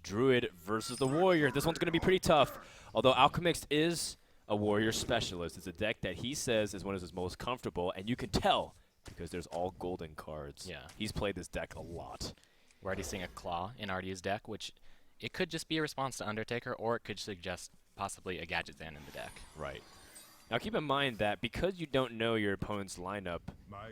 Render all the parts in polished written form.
Druid versus the Warrior. This one's going to be pretty tough. Although Alchemixt is a Warrior specialist. It's a deck that he says is one of his most comfortable, and you can tell because there's all golden cards. Yeah. He's played this deck a lot. We're already seeing a Claw in RDU's deck, which it could just be a response to Undertaker, or it could suggest possibly a Gadget Zan in the deck. Right. Now keep in mind that because you don't know your opponent's lineup,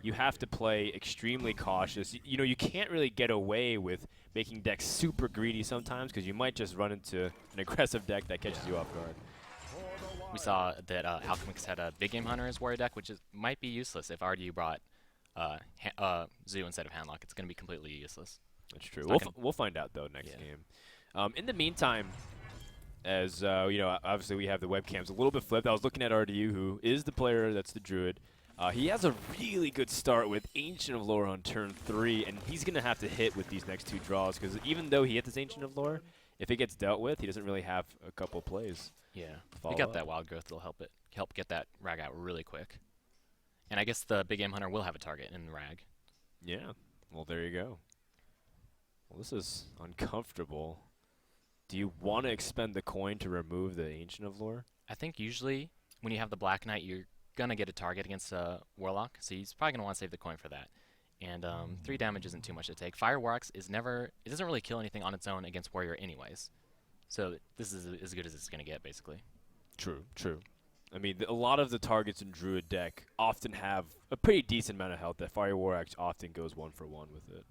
you have to play extremely cautious. You know, you can't really get away with making decks super greedy sometimes because you might just run into an aggressive deck that catches you off guard. We saw that Alchemist had a Big Game Hunter in his Warrior deck, which might be useless if RDU brought Zoo instead of Handlock. It's going to be completely useless. That's true. We'll find out, though, next game. In the meantime, as you know, obviously we have the webcams a little bit flipped. I was looking at RDU, who is the player that's the Druid. He has a really good start with Ancient of Lore on turn 3, and he's going to have to hit with these next two draws, because even though he hits his Ancient of Lore, if it gets dealt with, he doesn't really have a couple plays. Yeah, we got that Wild Growth that'll help get that Rag out really quick. And I guess the Big Game Hunter will have a target in the Rag. Yeah, well, there you go. Well, this is uncomfortable. Do you want to expend the coin to remove the Ancient of Lore? I think usually when you have the Black Knight, you're going to get a target against a Warlock, so he's probably going to want to save the coin for that. And 3 damage isn't too much to take. Fire Warlocks it doesn't really kill anything on its own against Warrior anyways. So this is as good as it's going to get, basically. True, true. I mean, a lot of the targets in Druid deck often have a pretty decent amount of health. That Fire Warlock often goes 1 for 1 with it.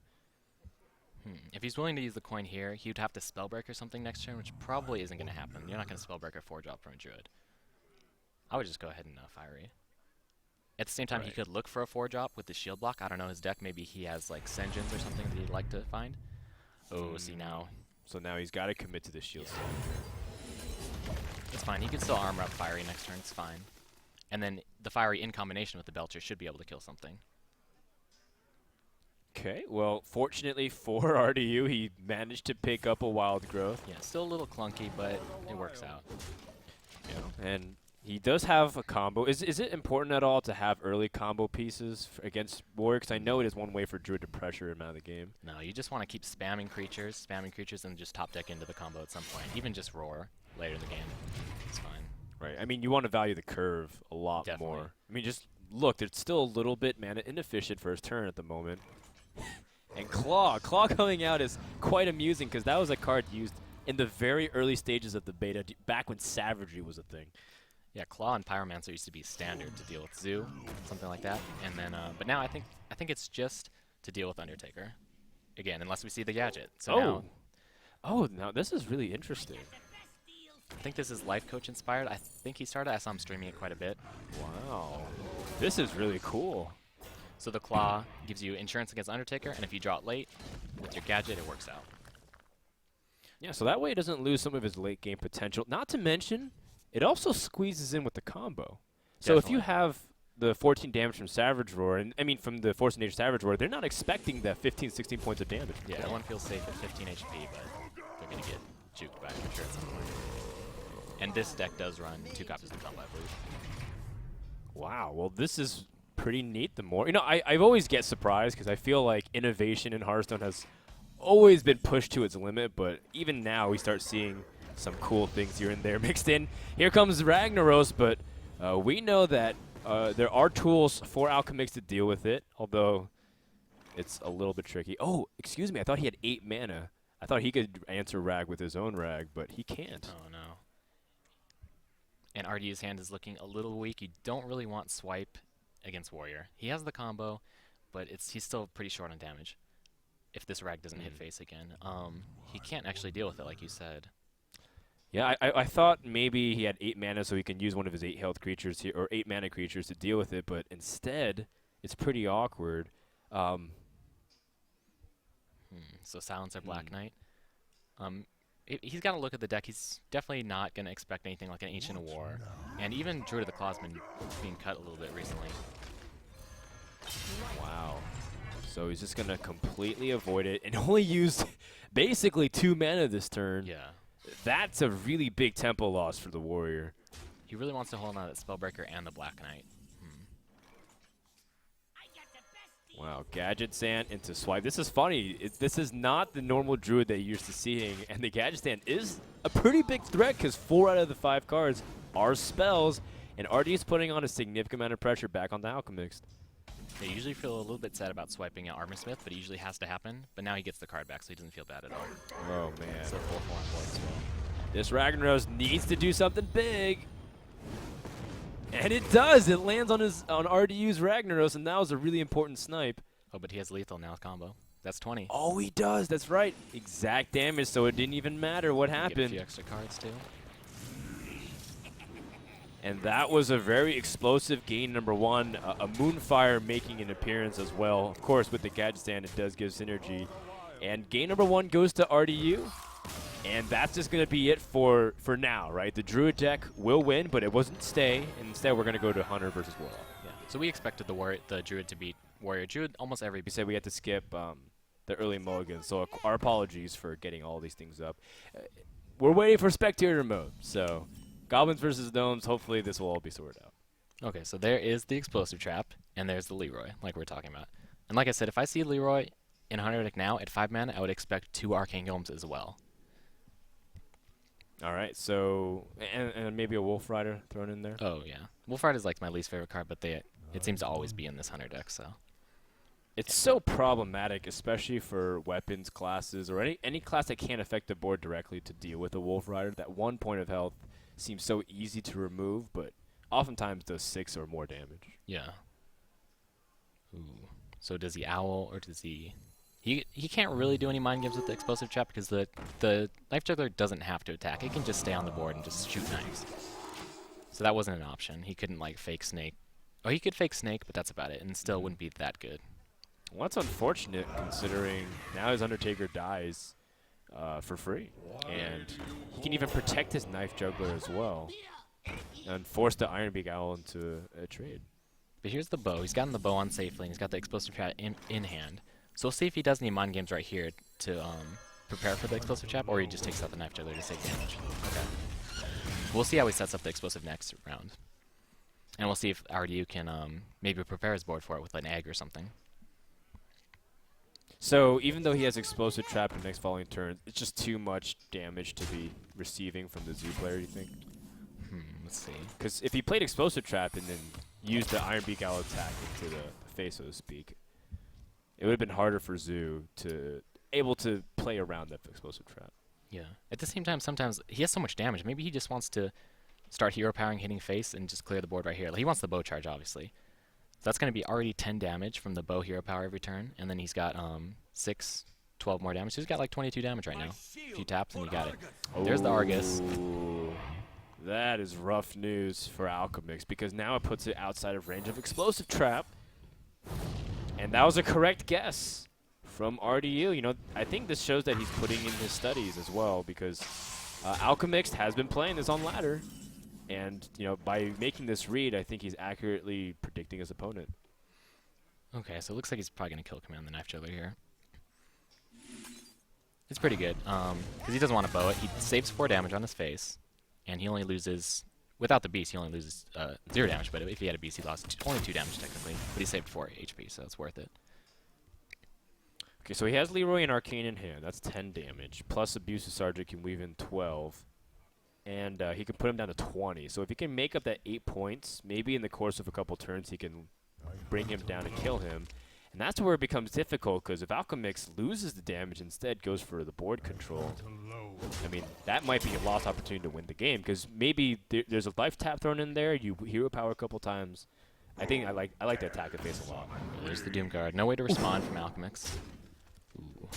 If he's willing to use the coin here, he would have to Spellbreak or something next turn, which probably isn't going to happen. You're not going to Spellbreak a 4-drop from a Druid. I would just go ahead and Fiery. At the same time, he could look for a 4-drop with the shield block. I don't know his deck. Maybe he has like Sengens or something that he'd like to find. Oh, see now. So now he's got to commit to the shield. It's fine. He can still armor up Fiery next turn. It's fine. And then the Fiery in combination with the Belcher should be able to kill something. Okay, well, fortunately for RDU, he managed to pick up a Wild Growth. Yeah, still a little clunky, but it works out. Yeah, and he does have a combo. Is it important at all to have early combo pieces against Warrior? Because I know it is one way for Druid to pressure him out of the game. No, you just want to keep spamming creatures, and just top deck into the combo at some point. Even just Roar later in the game. It's fine. Right. I mean, you want to value the curve a lot more. I mean, just look, there's still a little bit mana inefficient for his turn at the moment. And Claw coming out is quite amusing because that was a card used in the very early stages of the beta, back when Savagery was a thing. Yeah, Claw and Pyromancer used to be standard to deal with Zoo, something like that. And then, but now I think it's just to deal with Undertaker. Again, unless we see the gadget. So now this is really interesting. I think this is Life Coach inspired. I think he started. I saw him streaming it quite a bit. Wow, this is really cool. So the Claw gives you insurance against Undertaker, and if you draw it late with your gadget, it works out. Yeah, so that way he doesn't lose some of his late game potential. Not to mention, it also squeezes in with the combo. So if you have the 14 damage from Savage Roar, and I mean from the Force of Nature Savage Roar, they're not expecting that 15, 16 points of damage. Yeah, everyone feels safe at 15 HP, but they're going to get juked by it, I'm sure, at some point. And this deck does run 2 copies of combo, I believe. Wow, well this is pretty neat. The more, you know, I've always get surprised because I feel like innovation in Hearthstone has always been pushed to its limit, but even now we start seeing some cool things here and there mixed in. Here comes Ragnaros, but we know that there are tools for Alchemixt to deal with it, although it's a little bit tricky. Oh, excuse me, I thought he had 8 mana. I thought he could answer Rag with his own Rag, but he can't. Oh, no. And RDU's hand is looking a little weak. You don't really want Swipe against Warrior. He has the combo, but he's still pretty short on damage if this Rag doesn't hit face again. He can't actually deal with it, like you said. Yeah, I thought maybe he had 8 mana so he can use one of his 8 health creatures here, or 8 mana creatures to deal with it, but instead, it's pretty awkward. So Silencer Black Knight. He's got to look at the deck. He's definitely not going to expect anything like an Ancient of War. And even Druid of the Claw's been being cut a little bit recently. Wow. So he's just going to completely avoid it and only used basically 2 mana this turn. Yeah. That's a really big tempo loss for the Warrior. He really wants to hold on to that Spellbreaker and the Black Knight. Wow, Gadget Sand into Swipe. This is funny. This is not the normal Druid that you're used to seeing, and the Gadget Sand is a pretty big threat because 4 out of the 5 cards are spells, and RD is putting on a significant amount of pressure back on the Alchemist. They usually feel a little bit sad about swiping out Armor Smith, but it usually has to happen. But now he gets the card back, so he doesn't feel bad at all. Oh, man. So 4/4 on board as well. This Ragnaros needs to do something big. And it does. It lands on RDU's Ragnaros, and that was a really important snipe. Oh, but he has lethal now combo. That's 20. Oh, he does. That's right. Exact damage, so it didn't even matter what Get a happened. few extra cards too. And that was a very explosive gain number 1. A Moonfire making an appearance as well. Of course, with the Gadget Stand, it does give synergy. And gain number 1 goes to RDU. And that's just going to be it for now, right? The Druid deck will win, but it wasn't stay. Instead, we're going to go to Hunter versus Warlock. Yeah. So we expected the Druid to beat Warrior. Druid almost every. We said we had to skip the early mulligan, so our apologies for getting all these things up. We're waiting for Spectator mode, so Goblins versus Gnomes, hopefully this will all be sorted out. Okay, so there is the Explosive Trap, and there's the Leroy, like we're talking about. And like I said, if I see Leroy in Hunter deck now at 5 mana, I would expect 2 Arcane Golems as well. All right, so and maybe a Wolf Rider thrown in there. Oh yeah, Wolf Rider is like my least favorite card, but it seems to always be in this Hunter deck. So It's so problematic, especially for weapons classes or any class that can't affect the board directly to deal with a Wolf Rider. That 1 point of health seems so easy to remove, but oftentimes does 6 or more damage. yeah. Ooh. So does he owl or does he? He can't really do any mind games with the Explosive Trap because the Knife Juggler doesn't have to attack. It can just stay on the board and just shoot knives. So that wasn't an option. He couldn't like fake Snake. Oh, he could fake Snake, but that's about it, and still wouldn't be that good. Well, that's unfortunate considering now his Undertaker dies for free. And he can even protect his Knife Juggler as well and force the Ironbeak Owl into a trade. But here's the bow. He's gotten the bow on safely, and he's got the Explosive Trap in hand. So we'll see if he does any mind games right here to prepare for the Explosive Trap, or he just takes out the Knife Juggler to save damage. Okay. We'll see how he sets up the Explosive next round. And we'll see if RDU can maybe prepare his board for it with an egg or something. So even though he has Explosive Trap in the next following turn, it's just too much damage to be receiving from the Zoo player, you think? Let's see. Because if he played Explosive Trap and then used the Ironbeak Owl attack into the face, so to speak, it would have been harder for Zoo to able to play around that Explosive Trap. Yeah. At the same time, sometimes he has so much damage. Maybe he just wants to start hero powering, hitting face, and just clear the board right here. Like, he wants the bow charge, obviously. So that's going to be already 10 damage from the bow hero power every turn, and then he's got 12 more damage. So he's got like 22 damage right now. If you taps and you got it. There's the Argus. Ooh, that is rough news for Alchemixt because now it puts it outside of range of Explosive Trap. And that was a correct guess from RDU. You know, I think this shows that he's putting in his studies as well because Alchemixt has been playing this on ladder. And, you know, by making this read, I think he's accurately predicting his opponent. Okay, so it looks like he's probably going to kill Command the Knife Juggler here. It's pretty good, because he doesn't want to bow it. He saves 4 damage on his face, and he only loses, without the beast, he only loses 0 damage, but if he had a beast, he lost only 2 damage technically, but he saved 4 HP, so it's worth it. Okay, so he has Leroy and Arcane in hand. That's 10 damage, plus Abusive Sergeant can weave in 12. And he can put him down to 20. So if he can make up that 8 points, maybe in the course of a couple turns he can bring him down and kill him. And that's where it becomes difficult, because if Alchemix loses the damage instead goes for the board control, I mean, that might be a lost opportunity to win the game, because maybe there's a life tap thrown in there, you hero power a couple times. I think I like to attack the face a lot. There's the Doom Guard. No way to respond from Alchemix. Ooh.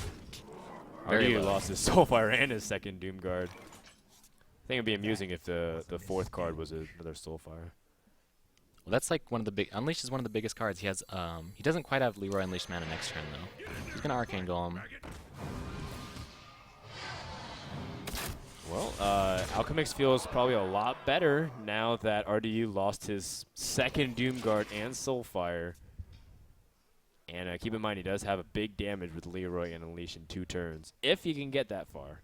Very lost his Soulfire and his second Doom Guard. I think it'd be amusing if the 4th card was another Soulfire. Well, that's like one of the big. Unleash is one of the biggest cards. He has. He doesn't quite have Leroy Unleashed mana next turn though. He's gonna Arcane Golem. Well, Alchemix feels probably a lot better now that RDU lost his second Doom Guard and Soulfire. And keep in mind, he does have a big damage with Leroy and Unleash in 2 turns, if he can get that far.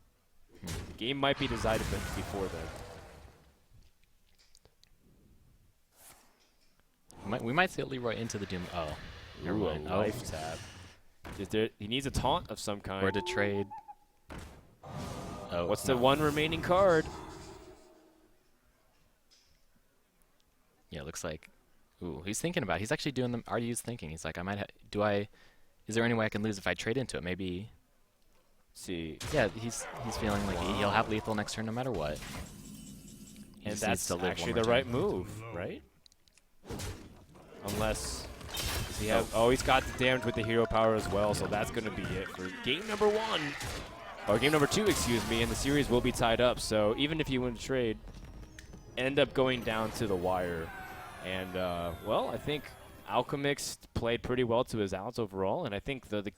The game might be decided before then. We might see Leroy into the Doom. Oh. Never Ooh, mind. a life tap. He needs a taunt of some kind. Or to trade. Oh, What's no. the one remaining card? Yeah, looks like. Ooh, he's thinking about it. He's actually doing the RDU's thinking. He's like, I might. Is there any way I can lose if I trade into it? Maybe. Let's see. Yeah, he's feeling like he'll have lethal next turn no matter what. He And just needs that's to live actually one the more right turn. move, right? Unless does he have? Oh, he's got the damage with the hero power as well, so that's going to be it for game number 1. Or game number 2, excuse me, and the series will be tied up. So even if you win the trade, end up going down to the wire. And, well, I think Alchemixt played pretty well to his outs overall, and I think the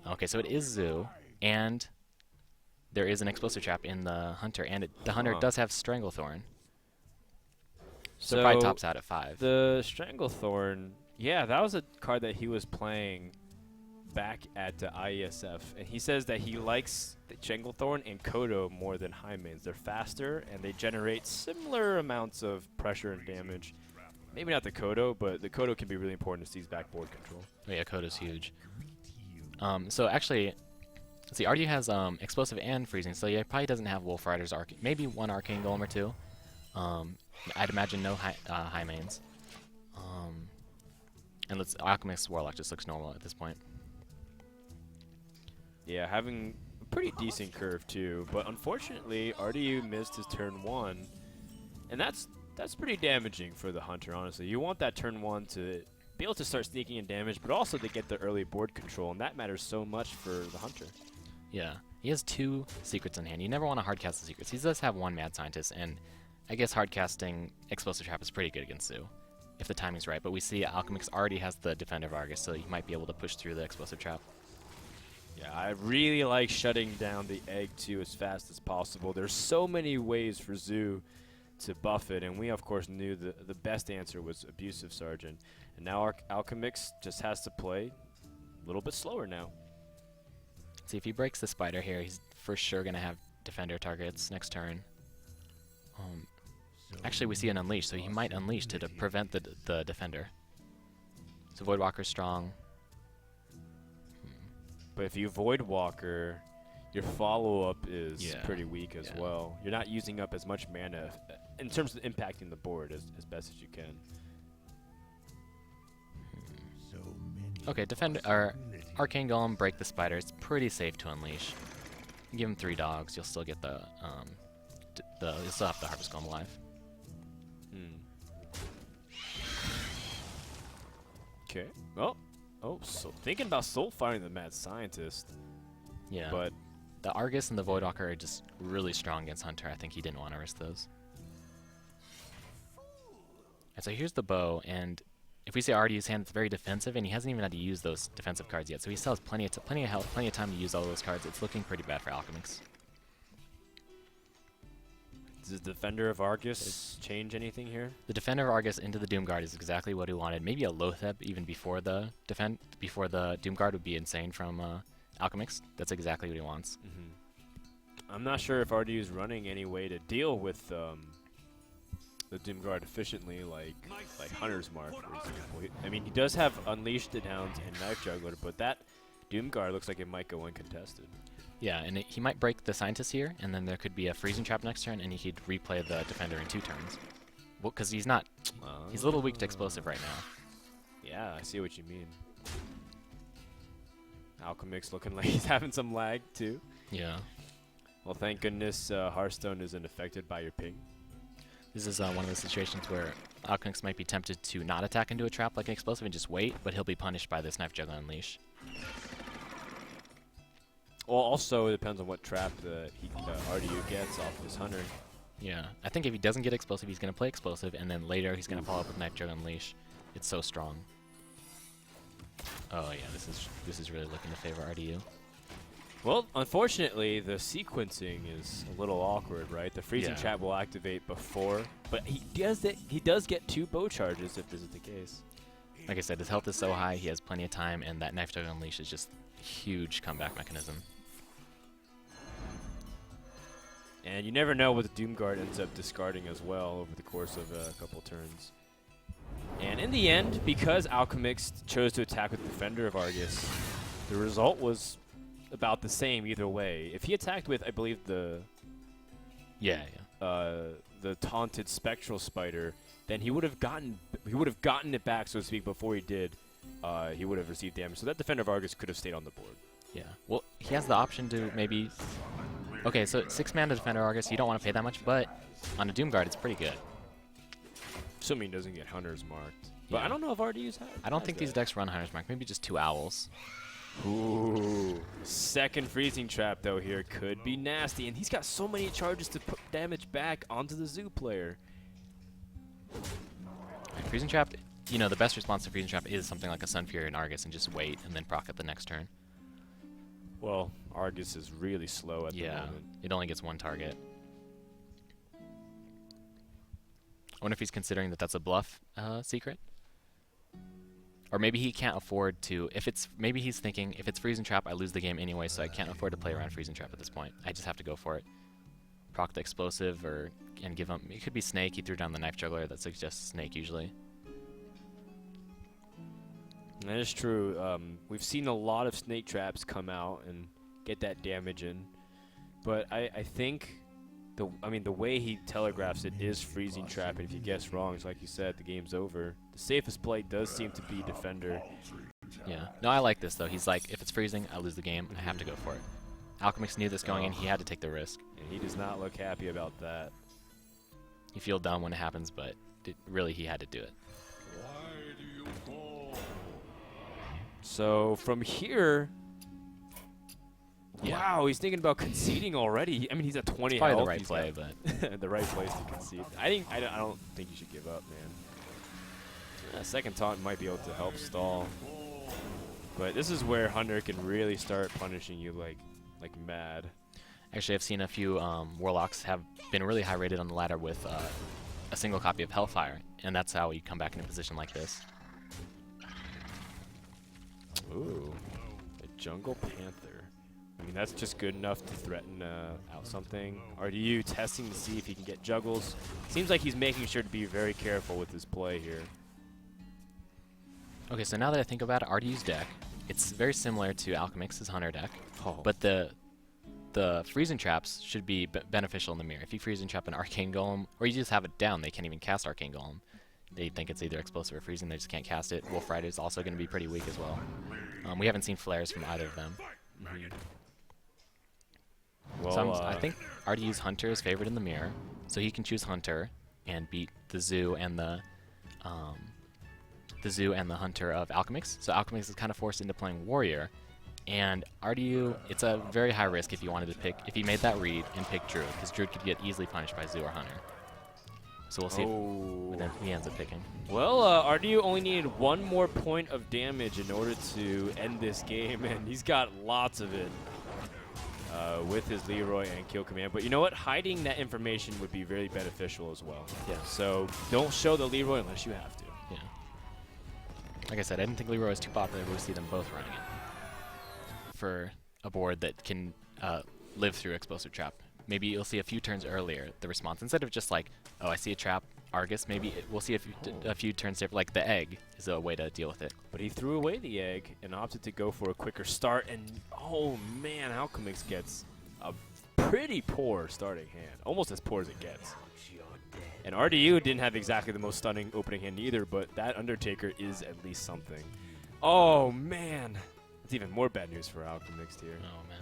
Okay, so it is Zoo, and there is an explosive trap in the Hunter, and the Hunter does have Stranglethorn. So probably tops out at 5. The Stranglethorn, yeah, that was a card that he was playing back at IESF, and he says that he likes the Stranglethorn and Kodo more than high mains. They're faster, and they generate similar amounts of pressure and damage. Maybe not the Kodo, but the Kodo can be really important to Steve's backboard control. Oh yeah, Kodo's huge. So actually, let's see, RDU has explosive and freezing, so yeah, probably doesn't have Wolf Riders, maybe one Arcane Golem or 2. I'd imagine no high mains. And Alchemist Warlock just looks normal at this point. Yeah, having a pretty decent curve too, but unfortunately RDU missed his turn 1, and that's pretty damaging for the Hunter, honestly. You want that turn 1 to be able to start sneaking in damage, but also to get the early board control, and that matters so much for the Hunter. Yeah, he has 2 secrets in hand. You never want to hardcast the secrets. He does have 1 Mad Scientist, and I guess hardcasting Explosive Trap is pretty good against Zoo, if the timing's right. But we see Alchemist already has the Defender of Argus, so he might be able to push through the Explosive Trap. Yeah, I really like shutting down the egg too as fast as possible. There's so many ways for Zoo to buff it, and we of course knew the best answer was Abusive Sergeant. And now Alchemix just has to play a little bit slower now. See, if he breaks the Spider here, he's for sure going to have Defender targets next turn. Actually, we see an Unleash, so he might Unleash to prevent the Defender. So Voidwalker's strong. But if you Void Walker, your follow-up is pretty weak as well. You're not using up as much mana in terms of impacting the board as best as you can. Okay, Defender or Arcane Golem, break the Spider. It's pretty safe to Unleash. Give him 3 dogs, you'll still get you'll still have the Harvest Golem alive. Okay. Well, so thinking about Soul Firing the Mad Scientist. Yeah. But the Argus and the Voidwalker are just really strong against Hunter. I think he didn't want to risk those. And so here's the bow, and if we see RDU's hand, it's very defensive, and he hasn't even had to use those defensive cards yet. So he still has plenty of health, plenty of time to use all those cards. It's looking pretty bad for Alchemix. does the Defender of Argus change anything here? The Defender of Argus into the Doomguard is exactly what he wanted. Maybe a Lotheb even before the Doomguard would be insane from Alchemix. That's exactly what he wants. I'm not sure if RDU is running any way to deal with the Doomguard efficiently, like Hunter's Mark, for example. I mean, he does have Unleashed the Downs and Knife Juggler, but that Doomguard looks like it might go uncontested. Yeah, and he might break the Scientist here, and then there could be a Freezing Trap next turn, and he could replay the Defender in 2 turns. Well, because he's a little weak to Explosive right now. Yeah, I see what you mean. Alchemix looking like he's having some lag, too. Yeah. Well, thank goodness Hearthstone isn't affected by your ping. This is one of the situations where Alchemix might be tempted to not attack into a trap like an Explosive and just wait, but he'll be punished by this Knife Juggler Unleash. Well, also it depends on what trap RDU gets off this Hunter. Yeah, I think if he doesn't get Explosive, he's going to play Explosive, and then later he's going to follow up with Knife Juggler Unleash. It's so strong. Oh yeah, this is really looking to favor RDU. Well, unfortunately, the sequencing is a little awkward, right? The freezing trap will activate before, but he does get 2 bow charges if this is the case. Like I said, his health is so high, he has plenty of time, and that Knife Juggler Unleash is just a huge comeback mechanism. And you never know what the Doomguard ends up discarding as well over the course of a couple turns. And in the end, because Alchemixt chose to attack with Defender of Argus, the result was about the same either way. If he attacked with, I believe, the taunted Spectral Spider, then he would have gotten it back, so to speak, before he did. He would have received damage. So that Defender of Argus could have stayed on the board. Yeah. Well, he has the option to maybe... Okay, so 6-mana Defender Argus, you don't want to pay that much, but on a Doomguard, it's pretty good. Assuming he doesn't get Hunter's marked. But Yeah. I don't know if RDU's had. I don't think these decks run Hunter's Mark. Maybe just 2 Owls. Ooh. Second Freezing Trap, though, here could be nasty. And he's got so many charges to put damage back onto the Zoo player. Freezing Trap, you know, the best response to Freezing Trap is something like a Sun Fury and Argus and just wait and then proc at the next turn. Well, Argus is really slow at the moment. It only gets 1 target. I wonder if he's considering that that's a bluff secret. Or maybe he can't afford to, maybe he's thinking, if it's Freezing Trap, I lose the game anyway, so I can't afford to play around Freezing Trap at this point. I just have to go for it. Proc the Explosive, and give him, it could be Snake, he threw down the Knife Juggler, that suggests Snake usually. That is true. We've seen a lot of Snake Traps come out and get that damage in. But I think, the way he telegraphs it is Freezing Trap, and if you guess wrong, it's like you said, the game's over. The safest play does seem to be Defender. Yeah. No, I like this, though. He's like, if it's freezing, I lose the game, I have to go for it. Alchemist knew this going in, he had to take the risk. And he does not look happy about that. You feel dumb when it happens, but really he had to do it. So from here, wow, he's thinking about conceding already. I mean, he's at 20 It's probably health. the right play, but the right place to concede. I don't think you should give up, man. Second taunt might be able to help stall, but this is where Hunter can really start punishing you like mad. actually I've seen a few Warlocks have been really high rated on the ladder with a single copy of Hellfire, and that's how you come back in a position like this. Ooh, a Jungle Panther. I mean, that's just good enough to threaten out something. RDU testing to see if he can get juggles. Seems like he's making sure to be very careful with his play here. Okay, so now that I think about it, RDU's deck, it's very similar to Alchemix's Hunter deck, Oh. but the freezing traps should be beneficial in the mirror. If you freezing trap an Arcane Golem, or you just have it down, they can't even cast Arcane Golem. They think it's either explosive or freezing, they just can't cast it. Wolf Rider is also going to be pretty weak as well. We haven't seen flares from either of them. Well, So I think RDU's Hunter is favored in the mirror, so he can choose Hunter and beat the Zoo and the Hunter of Alchemix. So Alchemix is kind of forced into playing Warrior, and RDU, it's a very high risk if you wanted to pick, if he made that read and picked Druid, because Druid could get easily punished by Zoo or Hunter. So we'll see what then he ends up picking. Well, RDU only needed 1 more point of damage in order to end this game, and he's got lots of it with his Leroy and Kill Command. But you know what? Hiding that information would be very beneficial as well. Yeah. So don't show the Leroy unless you have to. Yeah. Like I said, I didn't think Leroy was too popular, but we see them both running it for a board that can live through Explosive Trap. Maybe you'll see a few turns earlier the response, instead of just like, oh, I see a trap, Argus. Maybe we'll see a few turns different. Like the egg is a way to deal with it. But he threw away the egg and opted to go for a quicker start. And oh man, Alchemix gets a pretty poor starting hand, almost as poor as it gets. And RDU didn't have exactly the most stunning opening hand either, but that Undertaker is at least something. Oh man, that's even more bad news for Alchemix here. Oh man.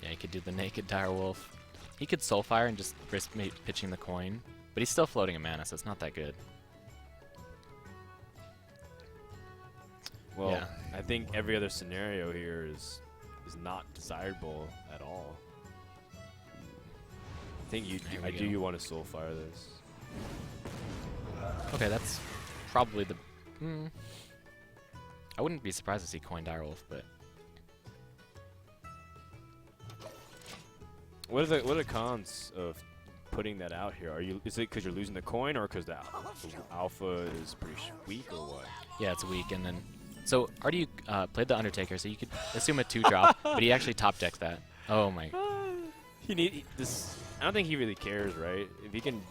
Yeah, he could do the naked Direwolf. He could Soulfire and just risk pitching the coin, but he's still floating a mana, so it's not that good. Well, Yeah. I think every other scenario here is not desirable at all. I think Here we you go. want to Soulfire this. Okay, that's probably the... I wouldn't be surprised to see coin Direwolf, but... What are the cons of putting that out here? Is it because you're losing the coin, or because the alpha is pretty weak, or what? Yeah, it's weak, and then... So, RDU played the Undertaker, so you could assume a 2-drop, but he actually top decks that. Oh my... I don't think he really cares, right? If he can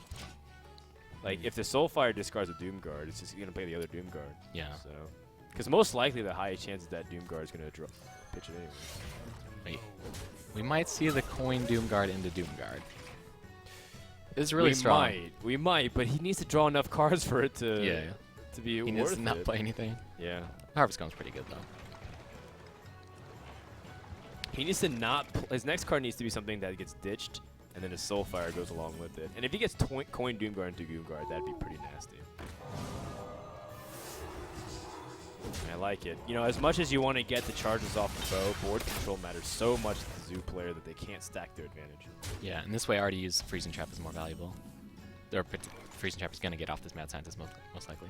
Like, if the Soulfire discards a Doom Guard, it's just going to play the other Doom Guard. Yeah. So, because most likely the high chance that Doom Guard is going to pitch it anyway. Wait. We might see the coin Doom Guard into Doom Guard. It's really strong. We might, but he needs to draw enough cards for it to be He worth needs to it. not play anything. Yeah. Harvest Cone's pretty good though. He needs to not. His next card needs to be something that gets ditched, and then his Soulfire goes along with it. And if he gets coin Doom Guard into Doom Guard, that'd be pretty nasty. I like it. You know, as much as you want to get the charges off the bow, board control matters so much to the Zoo player that they can't stack their advantage. Yeah, and this way RDU's Freezing Trap is more valuable. Their Freezing Trap is going to get off this Mad Scientist most likely.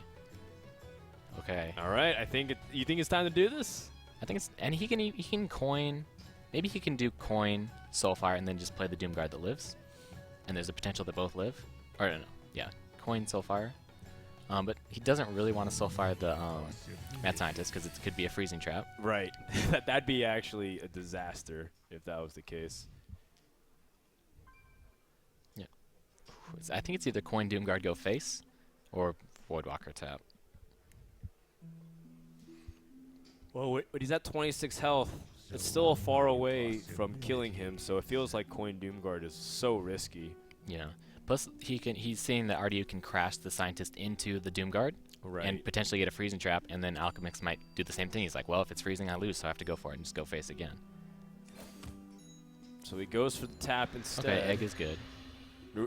Okay. All right, you think it's time to do this? I think it's, and he can coin, maybe he can do coin, Soulfire, and then just play the Doom Guard that lives. And there's a potential that both live. Or no, yeah, coin, Soulfire. But he doesn't really want to Soulfire the Mad Scientist because it could be a Freezing Trap. Right. That'd be actually a disaster if that was the case. Yeah. I think it's either coin, Doom Guard, go face, or Voidwalker tap. Well, but he's at 26 health. It's still far away from killing him, so it feels like coin Doom Guard is so risky. Yeah. Plus, he's saying that RDU can crash the Scientist into the Doom Guard and potentially get a Freezing Trap, and then Alchemixt might do the same thing. He's like, well, if it's freezing, I lose, so I have to go for it and just go face again. So he goes for the tap instead. Okay, Egg is good.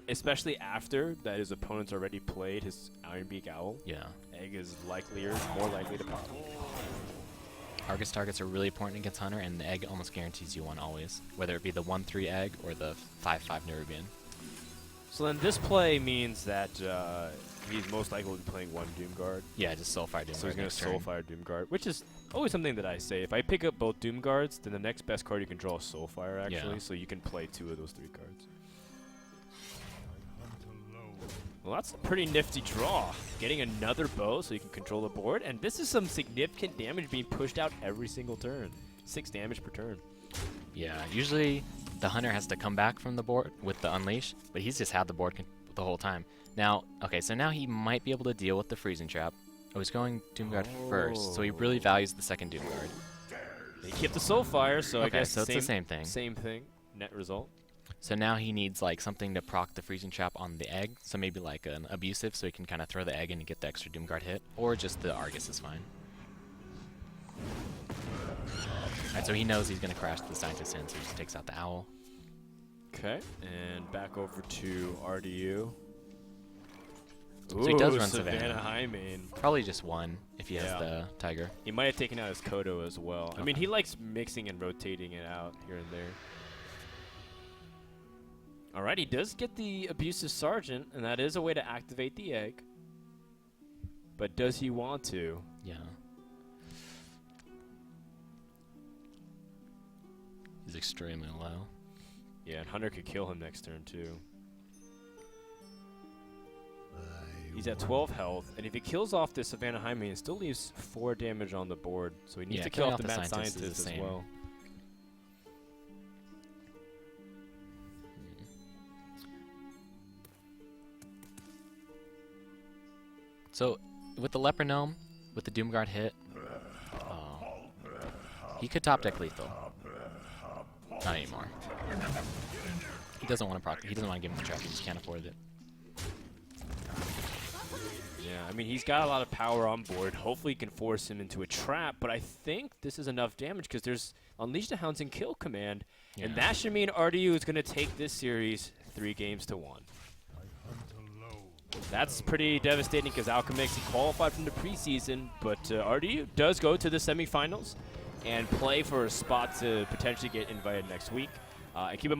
Especially after that his opponent's already played his Ironbeak Owl. Yeah. Egg is more likely to pop. Argus targets are really important against Hunter, and the Egg almost guarantees you one always, whether it be the 1/3 Egg or the 5/5 Nerubian. So then this play means that he's most likely to be playing one Doom Guard. Yeah, just Soulfire Doom Guard. So he's going to Soulfire Doom Guard, which is always something that I say. If I pick up both Doom Guards, then the next best card you can draw is Soulfire, actually. Yeah. So you can play 2 of those 3 cards. Well, that's a pretty nifty draw. Getting another bow so you can control the board. And this is some significant damage being pushed out every single turn. 6 damage per turn. Yeah, usually the Hunter has to come back from the board with the Unleash, but he's just had the board the whole time. Now, okay, so now he might be able to deal with the Freezing Trap. Oh, he's going Doom Guard first, so he really values the second Doom Guard. They keep the Soulfire, so I guess so it's the same thing. Same thing. Net result. So now he needs like something to proc the Freezing Trap on the Egg, so maybe like an Abusive, so he can kind of throw the Egg in and get the extra Doom Guard hit, or just the Argus is fine. Alright, so he knows he's going to crash the Scientist in, so he just takes out the Owl. Okay, and back over to RDU. So he does run Savannah. High main. Probably just one if he has the Tiger. He might have taken out his Kodo as well. Okay. I mean, he likes mixing and rotating it out here and there. Alright, he does get the Abusive Sergeant, and that is a way to activate the Egg. But does he want to? Yeah. He's extremely low. Yeah, and Hunter could kill him next turn, too. He's at 12 health, and if he kills off the Savannah Highmane, it still leaves 4 damage on the board. So he needs to kill off the Mad Scientist as well. So, with the Leper Gnome, with the Doom Guard hit, he could top deck lethal. Not anymore. He doesn't want to proc. He doesn't want to give him the trap. He just can't afford it. Yeah, I mean, he's got a lot of power on board. Hopefully he can force him into a trap, but I think this is enough damage because there's Unleash the Hounds and Kill command, and that should mean RDU is going to take this series 3-1. That's pretty devastating because Alchemixt, he qualified from the preseason, but RDU does go to the semifinals and play for a spot to potentially get invited next week. And keep in mind,